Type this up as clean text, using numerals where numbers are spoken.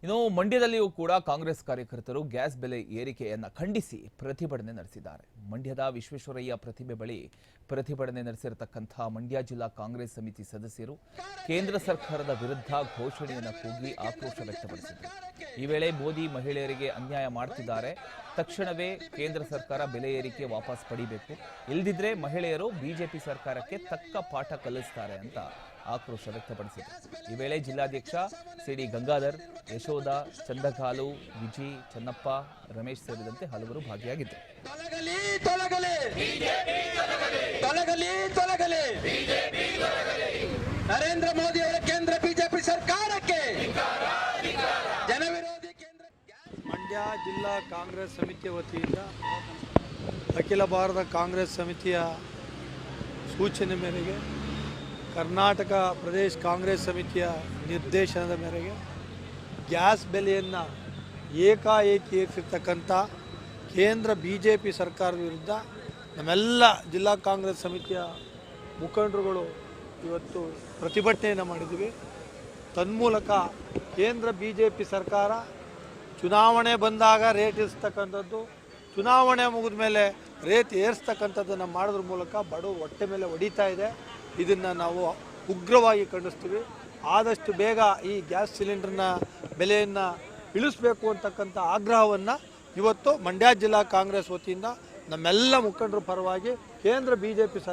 ಇನ್ನು ಮಂಡ್ಯದಲ್ಲಿಯೂ ಕೂಡ ಕಾಂಗ್ರೆಸ್ ಕಾರ್ಯಕರ್ತರು ಗ್ಯಾಸ್ ಬೆಲೆ ಏರಿಕೆಯನ್ನ ಖಂಡಿಸಿ ಪ್ರತಿಭಟನೆ ನಡೆಸಿದ್ದಾರೆ. ಮಂಡ್ಯದ ವಿಶ್ವೇಶ್ವರಯ್ಯ ಪ್ರತಿಮೆ ಬಳಿ ಪ್ರತಿಭಟನೆ ನಡೆಸಿರತಕ್ಕಂಥ ಮಂಡ್ಯ ಜಿಲ್ಲಾ ಕಾಂಗ್ರೆಸ್ ಸಮಿತಿ ಸದಸ್ಯರು ಕೇಂದ್ರ ಸರ್ಕಾರದ ವಿರುದ್ಧ ಘೋಷಣೆಯನ್ನು ಕೂಗಿ ಆಕ್ರೋಶ ವ್ಯಕ್ತಪಡಿಸಿದರು. ಈ ವೇಳೆ ಮೋದಿ ಮಹಿಳೆಯರಿಗೆ ಅನ್ಯಾಯ ಮಾಡುತ್ತಿದ್ದಾರೆ, ತಕ್ಷಣವೇ ಕೇಂದ್ರ ಸರ್ಕಾರ ಬೆಲೆ ಏರಿಕೆ ವಾಪಸ್ ಪಡಿಬೇಕು, ಇಲ್ಲದಿದ್ರೆ ಮಹಿಳೆಯರು ಬಿಜೆಪಿ ಸರ್ಕಾರಕ್ಕೆ ತಕ್ಕ ಪಾಠ ಕಲಿಸ್ತಾರೆ ಅಂತ ಆಕ್ರೋಶ ವ್ಯಕ್ತಪಡಿಸಿದರು. ಈ ವೇಳೆ ಜಿಲ್ಲಾಧ್ಯಕ್ಷ ಸಿಡಿ ಗಂಗಾಧರ್, ಯಶೋಧ, ಚಂದಕಾಲು, ವಿಜಿ, ಚನ್ನಪ್ಪ, ರಮೇಶ್ ಸೇರಿದಂತೆ ಹಲವರು ಭಾಗಿಯಾಗಿದ್ದರು. ನರೇಂದ್ರ ಮೋದಿ ಅವರ ಕೇಂದ್ರ ಬಿಜೆಪಿ ಸರ್ಕಾರಕ್ಕೆ ಜನವಿರೋಧಿ ಕೇಂದ್ರ. ಮಂಡ್ಯ ಜಿಲ್ಲಾ ಕಾಂಗ್ರೆಸ್ ಸಮಿತಿಯ ವತಿಯಿಂದ ಅಖಿಲ ಭಾರತ ಕಾಂಗ್ರೆಸ್ ಸಮಿತಿಯ ಸೂಚನೆ ಮೇರೆಗೆ ಕರ್ನಾಟಕ ಪ್ರದೇಶ ಕಾಂಗ್ರೆಸ್ ಸಮಿತಿಯ ನಿರ್ದೇಶನದ ಮೇರೆಗೆ ಗ್ಯಾಸ್ ಬೆಲೆಯನ್ನು ಏಕಾಏಕಿ ಏರಿಸಿರ್ತಕ್ಕಂಥ ಕೇಂದ್ರ BJP ಸರ್ಕಾರದ ವಿರುದ್ಧ ನಮ್ಮೆಲ್ಲ ಜಿಲ್ಲಾ ಕಾಂಗ್ರೆಸ್ ಸಮಿತಿಯ ಮುಖಂಡರುಗಳು ಇವತ್ತು ಪ್ರತಿಭಟನೆಯನ್ನು ಮಾಡಿದ್ದೀವಿ. ತನ್ಮೂಲಕ ಕೇಂದ್ರ BJP ಸರ್ಕಾರ ಚುನಾವಣೆ ಬಂದಾಗ ರೇಟ್ ಇರಿಸ್ತಕ್ಕಂಥದ್ದು, ಚುನಾವಣೆ ಮುಗಿದ ಮೇಲೆ ರೇಟ್ ಏರಿಸ್ತಕ್ಕಂಥದ್ದನ್ನು ಮಾಡೋದ್ರ ಮೂಲಕ ಬಡವ ಹೊಟ್ಟೆ ಮೇಲೆ ಹೊಡಿತಾ ಇದೆ. ಇದನ್ನು ನಾವು ಉಗ್ರವಾಗಿ ಖಂಡಿಸ್ತೀವಿ. ಆದಷ್ಟು ಬೇಗ ಈ ಗ್ಯಾಸ್ ಸಿಲಿಂಡರ್ನ ಬೆಲೆಯನ್ನು ಇಳಿಸಬೇಕು ಅಂತಕ್ಕಂಥ ಆಗ್ರಹವನ್ನು ಇವತ್ತು ಮಂಡ್ಯ ಜಿಲ್ಲಾ ಕಾಂಗ್ರೆಸ್ ವತಿಯಿಂದ ನಮ್ಮೆಲ್ಲ ಮುಖಂಡರ ಪರವಾಗಿ ಕೇಂದ್ರ BJP ಸರ್ಕಾರ